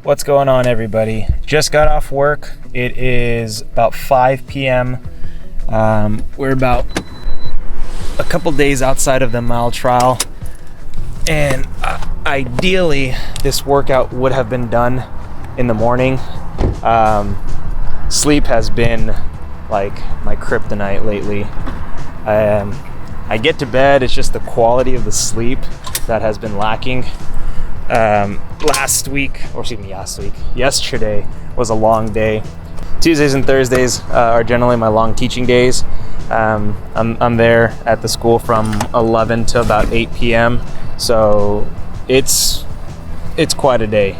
What's going on, everybody? Just got off work. It is about 5 p.m. We're about a couple days outside of the mile trial, and ideally this workout would have been done in the morning. Sleep has been like my kryptonite lately. I get to bed, it's just the quality of the sleep that has been lacking. Yesterday was a long day. Tuesdays and Thursdays are generally my long teaching days. I'm there at the school from 11 to about 8 p.m. So it's quite a day.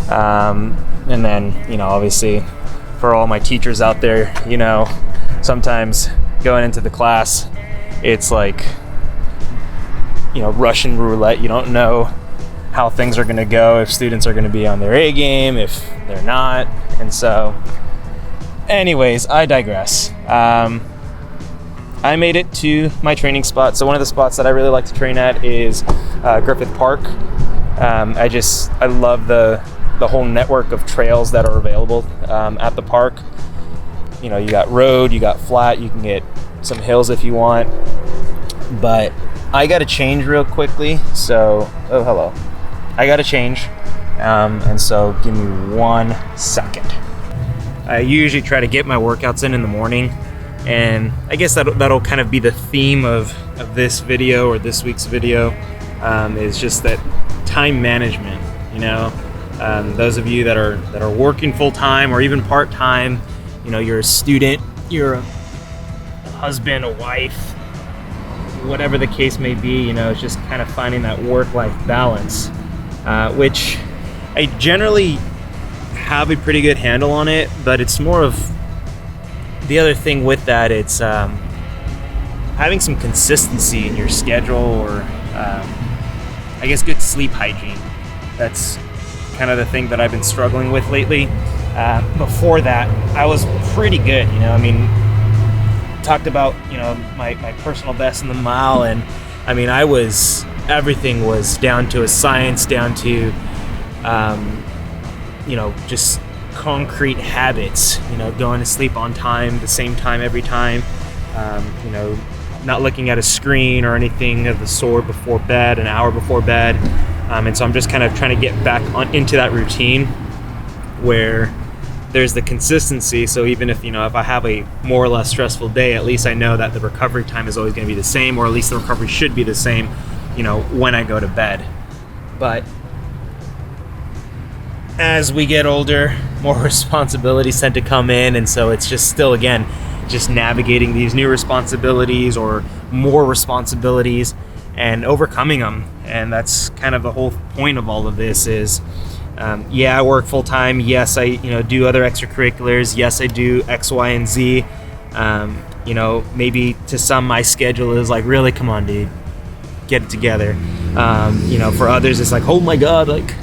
And then, obviously for all my teachers out there, sometimes going into the class, it's like, Russian roulette. You don't know how things are going to go, if students are going to be on their A game, if they're not. And so anyways, I digress. I made it to my training spot. So one of the spots that I really like to train at is Griffith Park. I love the whole network of trails that are available at the park. You got road, you got flat, you can get some hills if you want. But I got to change real quickly. So, hello. I got to change. And so give me 1 second. I usually try to get my workouts in the morning. And I guess that'll kind of be the theme of this video, or this week's video, is just that time management. Those of you that are working full time or even part time, you're a student, you're a husband, a wife, whatever the case may be. It's just kind of finding that work-life balance, which I generally have a pretty good handle on it, but it's more of the other thing with that. It's having some consistency in your schedule, or I guess good sleep hygiene. That's kind of the thing that I've been struggling with lately. Before that, I was pretty good. Talked about my personal best in the mile, and everything was down to a science, down to just concrete habits, going to sleep on time, the same time every time, not looking at a screen or anything of the sort before bed, an hour before bed. And so I'm just kind of trying to get back into that routine where there's the consistency. So even if I have a more or less stressful day, at least I know that the recovery time is always going to be the same, or at least the recovery should be the same, when I go to bed. But as we get older, more responsibilities tend to come in, and so it's just still, again, just navigating these new responsibilities or more responsibilities and overcoming them. And that's kind of the whole point of all of this is, I work full time. Yes, I do other extracurriculars. Yes, I do X, Y, and Z. Maybe to some my schedule is like, really, come on, dude, get it together. For others it's like, oh my God, like,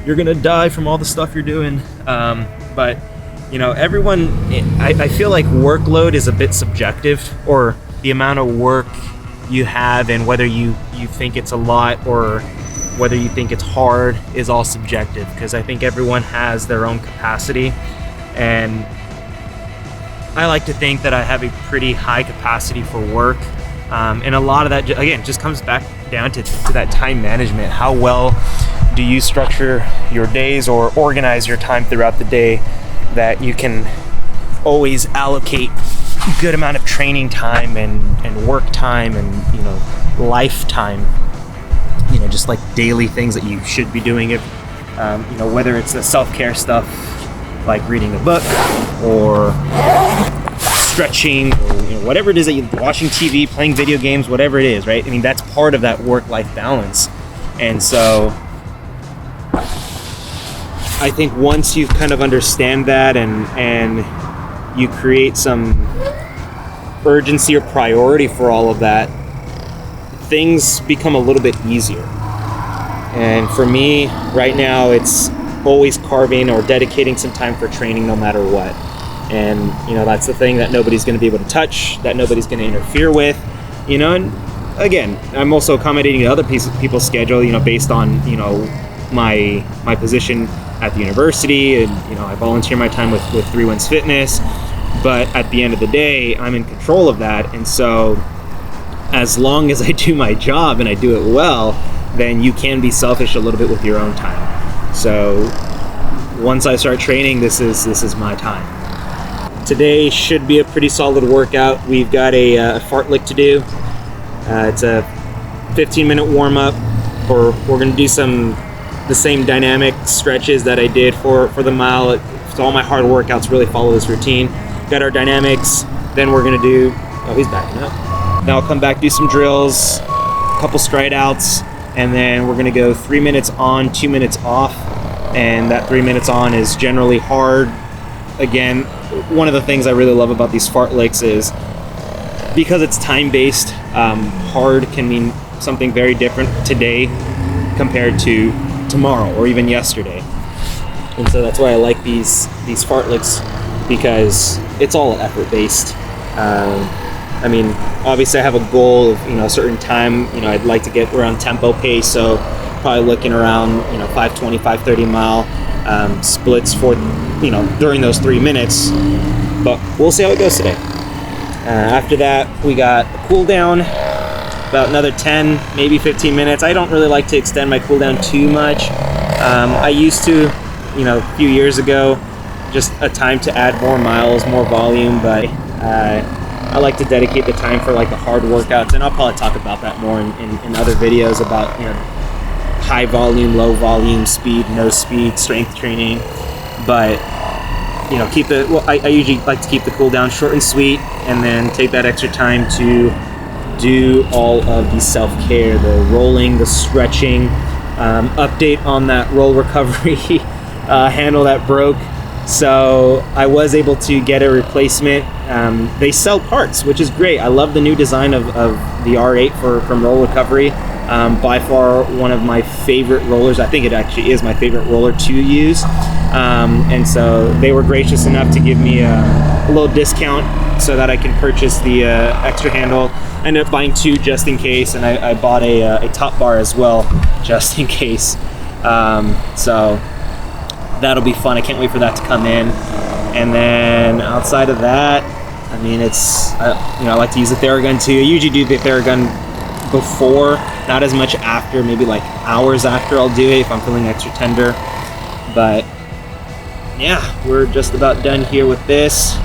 you're gonna die from all the stuff you're doing. But everyone, I feel like workload is a bit subjective, or the amount of work you have, and whether you think it's a lot or whether you think it's hard is all subjective, because I think everyone has their own capacity. And I like to think that I have a pretty high capacity for work. And a lot of that, again, just comes back down to that time management. How well do you structure your days or organize your time throughout the day, that you can always allocate a good amount of training time and work time and life time, just like daily things that you should be doing. If whether it's the self-care stuff like reading a book or stretching, or whatever it is that you're watching TV, playing video games, whatever it is, right? That's part of that work-life balance. And so I think once you kind of understand that and you create some urgency or priority for all of that, things become a little bit easier. And for me right now, it's always carving or dedicating some time for training no matter what. And that's the thing that nobody's going to be able to touch, that nobody's going to interfere with, and again, I'm also accommodating to other people's schedule, you know, based on, you know, my position at the university, and, you know, I volunteer my time with 3 Winds Fitness, but at the end of the day, I'm in control of that. And so as long as I do my job and I do it well, then you can be selfish a little bit with your own time. So once I start training, this is my time. Today should be a pretty solid workout. We've got a fartlek to do. It's a 15-minute warm-up. We're going to do the same dynamic stretches that I did for the mile. So all my hard workouts really follow this routine. Got our dynamics. Then we're going to do... Oh, he's backing up. Now I'll come back, do some drills, a couple stride outs, and then we're going to go 3 minutes on, 2 minutes off. And that 3 minutes on is generally hard. Again, one of the things I really love about these fartleks is because it's time-based, hard can mean something very different today compared to tomorrow or even yesterday. And so that's why I like these fartleks, because it's all effort-based. I mean, obviously I have a goal of, you know, a certain time, you know, I'd like to get around tempo pace, so probably looking around, you know, 5:20, 5:30 mile splits for, you know, during those 3 minutes, but we'll see how it goes today. After that, we got a cool down, about another 10, maybe 15 minutes. I don't really like to extend my cool down too much. I used to, you know, a few years ago, just a time to add more miles, more volume, but I like to dedicate the time for like the hard workouts, and I'll probably talk about that more in other videos about, you know, high volume, low volume, speed, no speed, strength training. But, you know, I usually like to keep the cool down short and sweet, and then take that extra time to do all of the self-care, the rolling, the stretching, update on that roll recovery handle that broke. So I was able to get a replacement. They sell parts, which is great. I love the new design of the R8 from Roll Recovery. By far one of my favorite rollers. I think it actually is my favorite roller to use. And so they were gracious enough to give me a little discount so that I can purchase the extra handle. I ended up buying 2 just in case, and I bought a top bar as well just in case. So that'll be fun. I can't wait for that to come in. And then outside of that, I mean, you know, I like to use the Theragun too. I usually do the Theragun before, not as much after, maybe like hours after I'll do it if I'm feeling extra tender. But yeah, we're just about done here with this.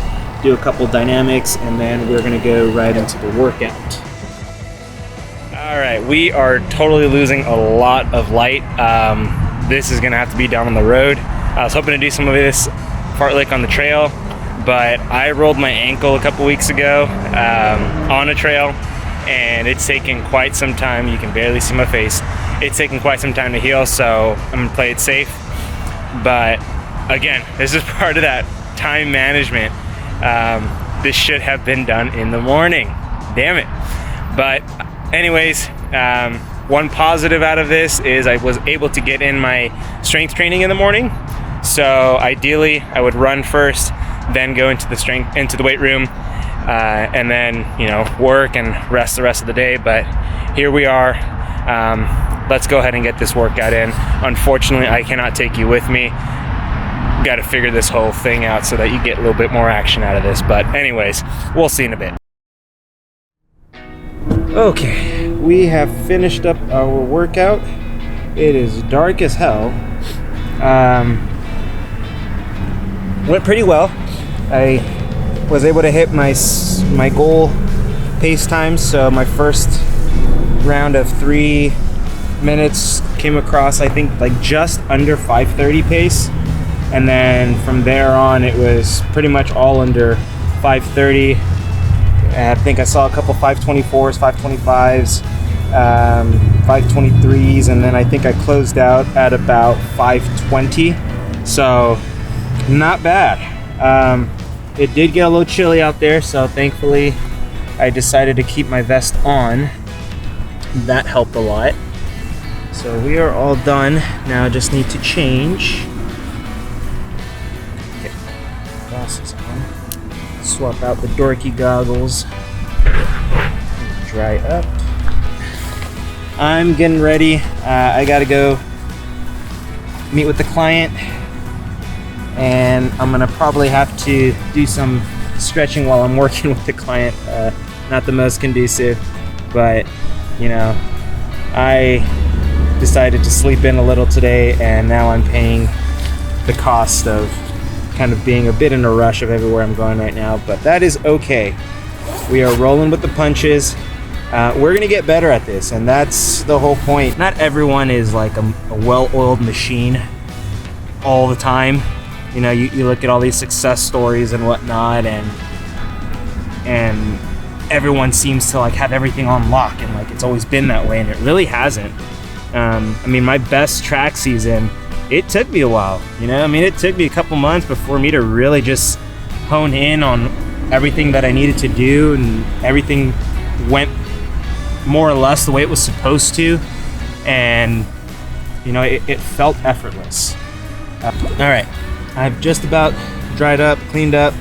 Do a couple dynamics, and then we're gonna go right into the workout. All right, we are totally losing a lot of light. This is gonna have to be down on the road. I was hoping to do some of this fartlek on the trail, but I rolled my ankle a couple weeks ago on a trail, and it's taken quite some time. You can barely see my face. It's taken quite some time to heal, so I'm gonna play it safe. But again, this is part of that time management. This should have been done in the morning. Damn it. But anyways, one positive out of this is I was able to get in my strength training in the morning. So ideally, I would run first, then go into the weight room, and then, you know, work and rest the rest of the day. But here we are. Let's go ahead and get this workout in. Unfortunately, I cannot take you with me. Got to figure this whole thing out so that you get a little bit more action out of this. But anyways, we'll see in a bit. Okay, we have finished up our workout. It is dark as hell. Went pretty well. I was able to hit my goal pace time, so my first round of 3 minutes came across, I think, like just under 5:30 pace, and then from there on it was pretty much all under 5:30. I think I saw a couple 5:24s, 5:25s, 5:23s, and then I think I closed out at about 5:20. So not bad. It did get a little chilly out there, so thankfully I decided to keep my vest on. That helped a lot. So we are all done. Now I just need to change. Get glasses on. Swap out the dorky goggles. Dry up. I'm getting ready. I gotta go meet with the client, and I'm gonna probably have to do some stretching while I'm working with the client. Not the most conducive, but you know, I decided to sleep in a little today, and now I'm paying the cost of kind of being a bit in a rush of everywhere I'm going right now, but that is okay. We are rolling with the punches. We're gonna get better at this, and that's the whole point. Not everyone is like a well-oiled machine all the time. You know, you look at all these success stories and whatnot, and everyone seems to like have everything on lock, and like it's always been that way, and it really hasn't. I mean, my best track season, it took me a while, you know? I mean, it took me a couple months before me to really just hone in on everything that I needed to do, and everything went more or less the way it was supposed to, and you know, it felt effortless. All right, I've just about dried up, cleaned up.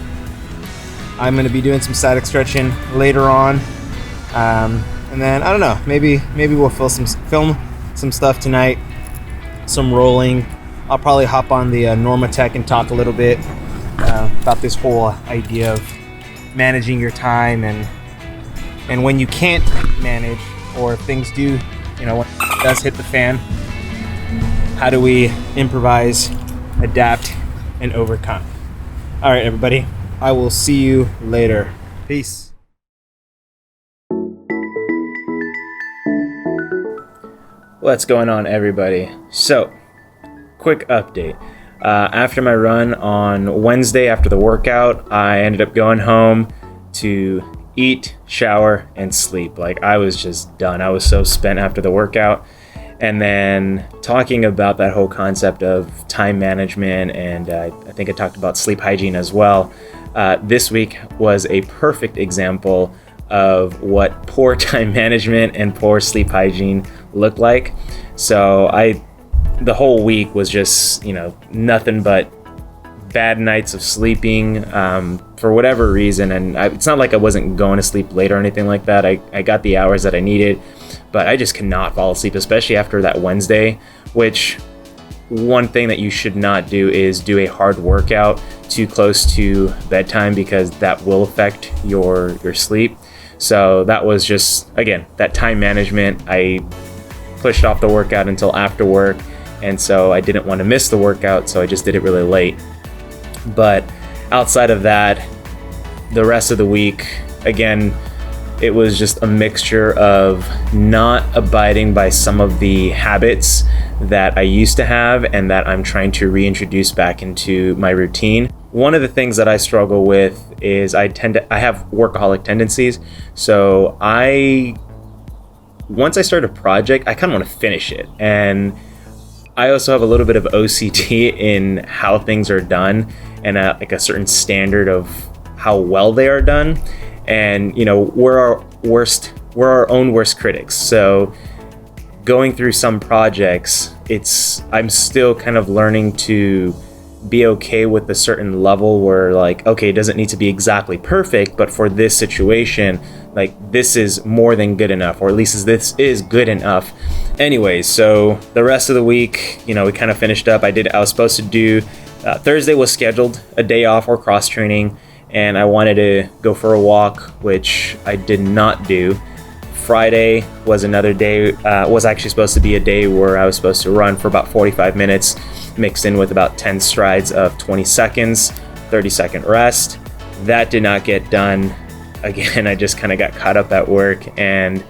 I'm gonna be doing some static stretching later on, and then I don't know, maybe we'll film some stuff tonight, some rolling. I'll probably hop on the Normatech and talk a little bit about this whole idea of managing your time, and when you can't manage, or if things do, you know, when it does hit the fan, how do we improvise, adapt, and overcome? All right, everybody, I will see you later. Peace. What's going on, everybody? So, quick update. After my run on Wednesday, after the workout, I ended up going home to eat, shower, and sleep. Like, I was just done. I was so spent after the workout. And then talking about that whole concept of time management, and I think I talked about sleep hygiene as well. This week was a perfect example of what poor time management and poor sleep hygiene look like. So the whole week was just, you know, nothing but bad nights of sleeping for whatever reason. And it's not like I wasn't going to sleep late or anything like that. I got the hours that I needed, but I just cannot fall asleep, especially after that Wednesday, which one thing that you should not do is do a hard workout too close to bedtime, because that will affect your sleep. So that was just, again, that time management. I pushed off the workout until after work, and so I didn't want to miss the workout, so I just did it really late. But outside of that, the rest of the week, again, it was just a mixture of not abiding by some of the habits that I used to have and that I'm trying to reintroduce back into my routine. One of the things that I struggle with is I have workaholic tendencies. So once I start a project, I kind of want to finish it. And I also have a little bit of OCD in how things are done, and like a certain standard of how well they are done. And you know, we're our own worst critics. So going through some projects, I'm still kind of learning to be okay with a certain level where, like, okay, it doesn't need to be exactly perfect, but for this situation, like, this is more than good enough, or at least this is good enough. Anyways, so the rest of the week, you know, we kind of finished up. I was supposed to do Thursday was scheduled a day off or cross training, and I wanted to go for a walk, which I did not do. Friday was another day, was actually supposed to be a day where I was supposed to run for about 45 minutes, mixed in with about 10 strides of 20 seconds, 30-second rest. That did not get done. Again, I just kind of got caught up at work and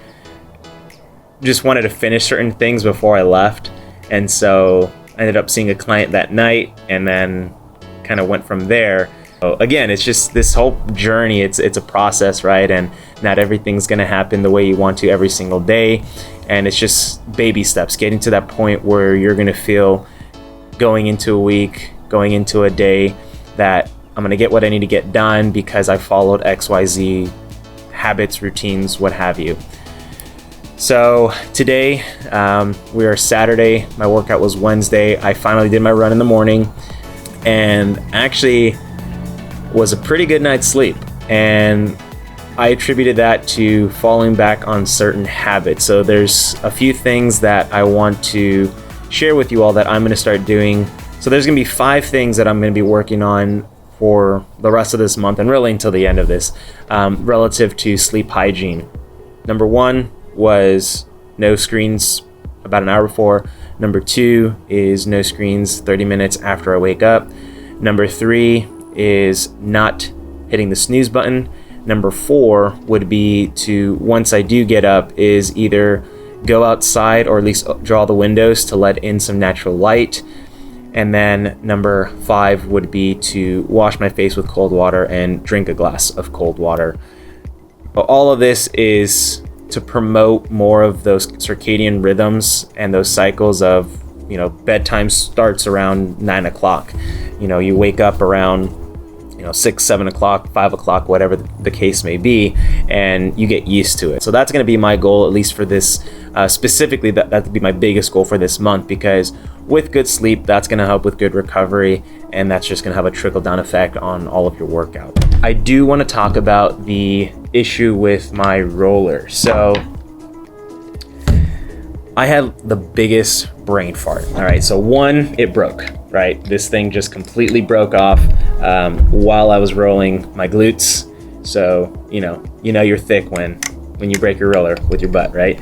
just wanted to finish certain things before I left. And so I ended up seeing a client that night, and then kind of went from there. So again, it's just this whole journey. It's a process, right? And not everything's going to happen the way you want to every single day. And it's just baby steps, getting to that point where you're going to feel, going into a week, going into a day, that I'm going to get what I need to get done because I followed XYZ habits, routines, what have you. So today, we are Saturday. My workout was Wednesday. I finally did my run in the morning, and actually was a pretty good night's sleep. And I attributed that to falling back on certain habits. So there's a few things that I want to share with you all that I'm going to start doing. So there's going to be 5 things that I'm going to be working on for the rest of this month and really until the end of this, relative to sleep hygiene. Number 1 was no screens about an hour before. Number 2 is no screens 30 minutes after I wake up. Number 3 is not hitting the snooze button. Number 4 would be to, once I do get up, is either go outside or at least draw the windows to let in some natural light. And then number 5 would be to wash my face with cold water and drink a glass of cold water. But all of this is to promote more of those circadian rhythms and those cycles of, bedtime starts around 9 o'clock. You wake up around 6, 7 o'clock, 5 o'clock, whatever the case may be, and you get used to it. So that's going to be my goal, at least for this, specifically, that would be my biggest goal for this month, because with good sleep, that's going to help with good recovery, and that's just going to have a trickle-down effect on all of your workout. I do want to talk about the issue with my roller. So I had the biggest brain fart. All right, so 1, it broke. Right, this thing just completely broke off while I was rolling my glutes. So you're thick when you break your roller with your butt, right?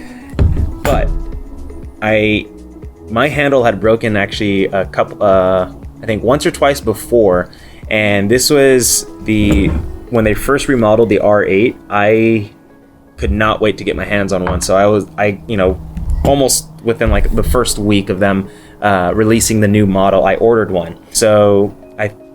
But my handle had broken actually a couple, I think once or twice before, and this was when they first remodeled the R8. I could not wait to get my hands on one. So I almost within like the first week of them releasing the new model, I ordered one. So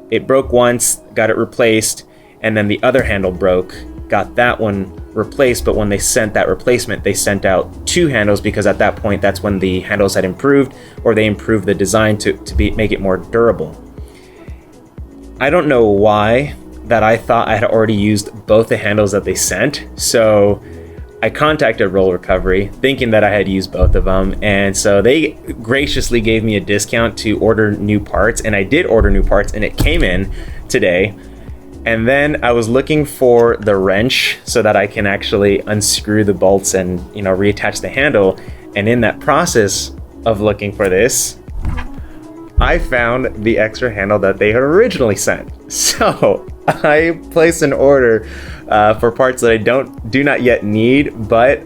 it broke once, got it replaced, and then the other handle broke, got that one replaced. But when they sent that replacement, they sent out 2 handles, because at that point, that's when the handles had improved, or they improved the design to make it more durable. I don't know why that I thought I had already used both the handles that they sent. So I contacted Roll Recovery thinking that I had used both of them, and so they graciously gave me a discount to order new parts, and I did order new parts, and it came in today. And then I was looking for the wrench so that I can actually unscrew the bolts and reattach the handle, and in that process of looking for this, I found the extra handle that they had originally sent. So I placed an order for parts that I do not yet need, but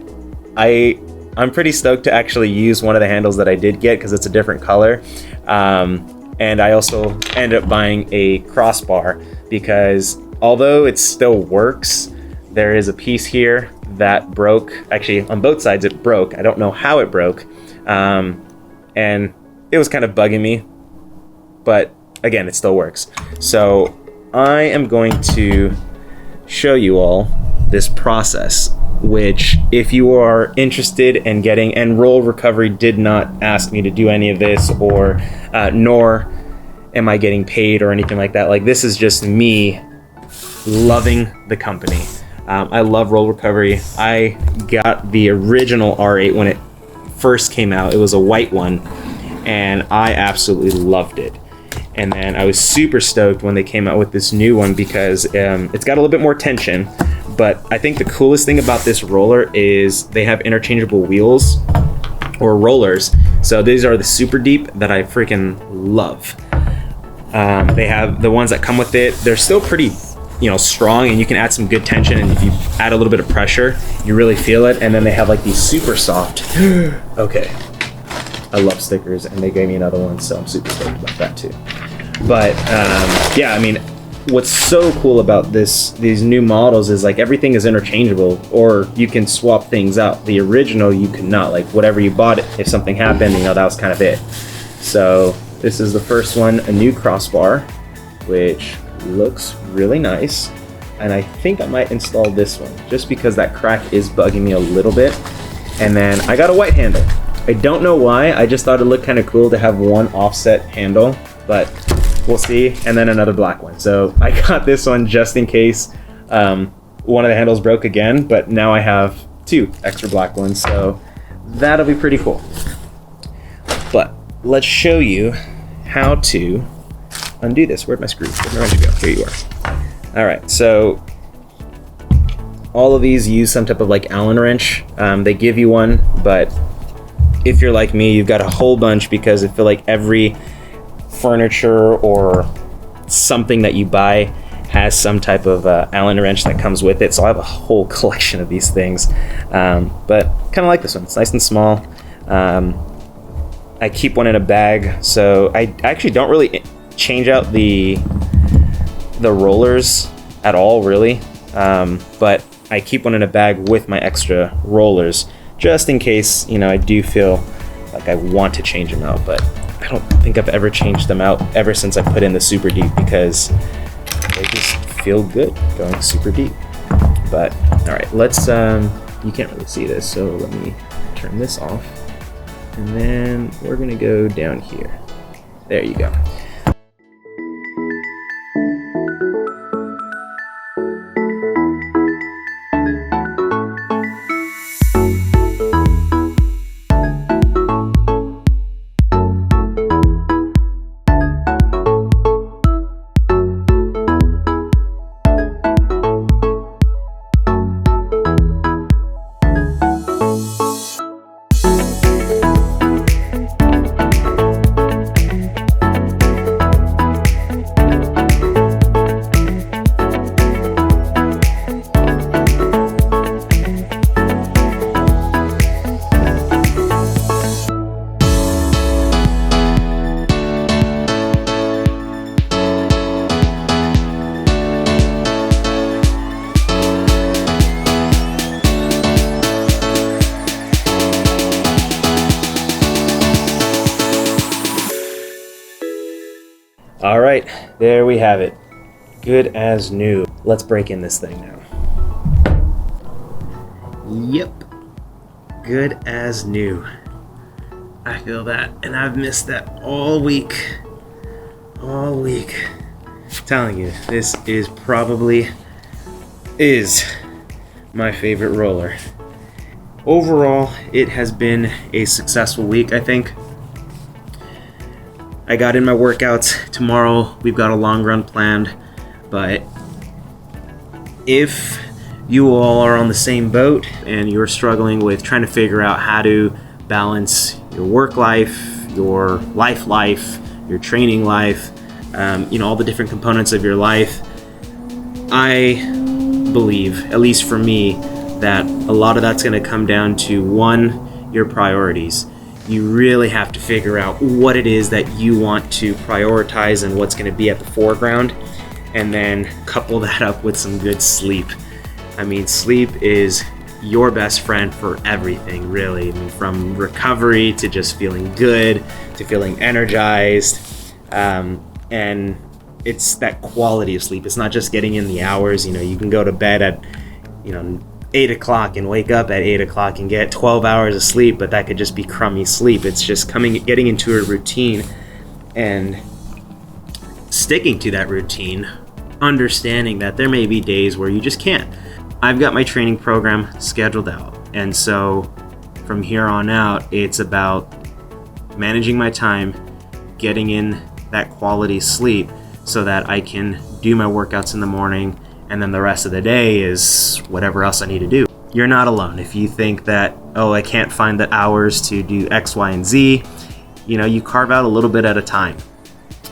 I'm pretty stoked to actually use one of the handles that I did get, because it's a different color. And I also ended up buying a crossbar, because although it still works, there is a piece here that broke. Actually, on both sides it broke. I don't know how it broke, and it was kind of bugging me, but again, it still works. So I am going to show you all this process, which, if you are interested in getting, and Roll Recovery did not ask me to do any of this, or nor am I getting paid or anything like that. Like, this is just me loving the company. I love Roll Recovery. I got the original R8 when it first came out. It was a white one, and I absolutely loved it. And then I was super stoked when they came out with this new one, because it's got a little bit more tension. But I think the coolest thing about this roller is they have interchangeable wheels, or rollers. So these are the super deep that I freaking love. They have the ones that come with it. They're still pretty strong, and you can add some good tension, and if you add a little bit of pressure, you really feel it. And then they have like these super soft. Okay, I love stickers, and they gave me another one, so I'm super stoked about that too. But yeah, I mean, what's so cool about these new models is like everything is interchangeable, or you can swap things out. The original, you could not. Like, whatever you bought, if something happened, that was kind of it. So this is the first one, a new crossbar, which looks really nice. And I think I might install this one, just because that crack is bugging me a little bit. And then I got a white handle. I don't know why, I just thought it looked kind of cool to have one offset handle, but we'll see. And then another black one. So I got this one just in case one of the handles broke again, but now I have 2 extra black ones, so that'll be pretty cool. But let's show you how to undo this. Where'd my screw? Where'd my wrench go? Here you are. All right, so all of these use some type of like Allen wrench. They give you one, but if you're like me, you've got a whole bunch, because I feel like every furniture or something that you buy has some type of Allen wrench that comes with it. So I have a whole collection of these things, but kind of like this one. It's nice and small. I keep one in a bag, so I actually don't really change out the rollers at all, really, but I keep one in a bag with my extra rollers, just in case, you know, I do feel like I want to change them out. But I don't think I've ever changed them out ever since I put in the super deep, because they just feel good going super deep. But all right, let's you can't really see this, so let me turn this off, and then we're gonna go down here. There you go. All right, there we have it. Good as new. Let's break in this thing now. Yep, good as new. I feel that, and I've missed that all week. All week. I'm telling you, this is probably my favorite roller. Overall, it has been a successful week, I think. I got in my workouts. Tomorrow we've got a long run planned, but if you all are on the same boat and you're struggling with trying to figure out how to balance your work life, your life, your training life, all the different components of your life, I believe, at least for me, that a lot of that's going to come down to, one, your priorities. You really have to figure out what it is that you want to prioritize and what's going to be at the foreground, and then couple that up with some good sleep. I mean, sleep is your best friend for everything, really. I mean, from recovery to just feeling good to feeling energized, and it's that quality of sleep. It's not just getting in the hours. You can go to bed at 8 o'clock and wake up at 8 o'clock and get 12 hours of sleep, but that could just be crummy sleep. It's just getting into a routine and sticking to that routine, understanding that there may be days where you just can't. I've got my training program scheduled out, and so from here on out, it's about managing my time, getting in that quality sleep so that I can do my workouts in the morning, and then the rest of the day is whatever else I need to do. You're not alone. If you think that, I can't find the hours to do X, Y, and Z, you carve out a little bit at a time.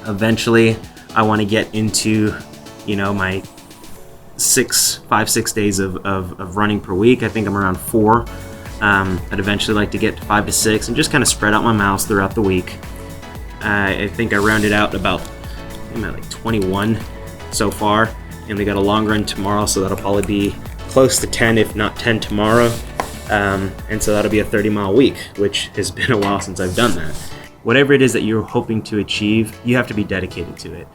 Eventually, I want to get into, my 5-6 days of running per week. I think I'm around 4. I'd eventually like to get to 5 to 6 and just kind of spread out my miles throughout the week. I think I rounded out I'm at like 21 so far. And we got a long run tomorrow, so that'll probably be close to 10, if not 10 tomorrow. And so that'll be a 30-mile week, which has been a while since I've done that. Whatever it is that you're hoping to achieve, you have to be dedicated to it.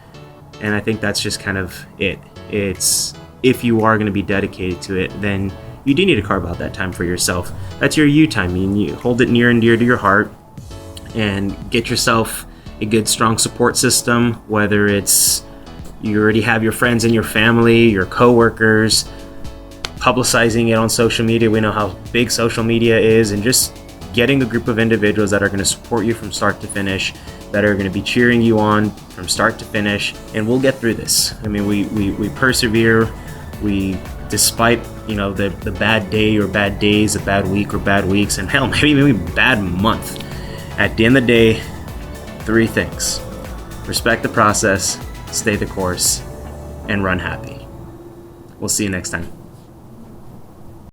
And I think that's just kind of it. It's, if you are going to be dedicated to it, then you do need to carve out that time for yourself. That's your you time. You hold it near and dear to your heart, and get yourself a good, strong support system, whether it's you already have your friends and your family, your coworkers, publicizing it on social media. We know how big social media is, and just getting a group of individuals that are going to support you from start to finish, that are going to be cheering you on from start to finish, and we'll get through this. I mean, we persevere. Despite the bad day or bad days, a bad week or bad weeks, and hell, maybe bad month. At the end of the day, 3 things: respect the process, stay the course, and run happy. We'll see you next time.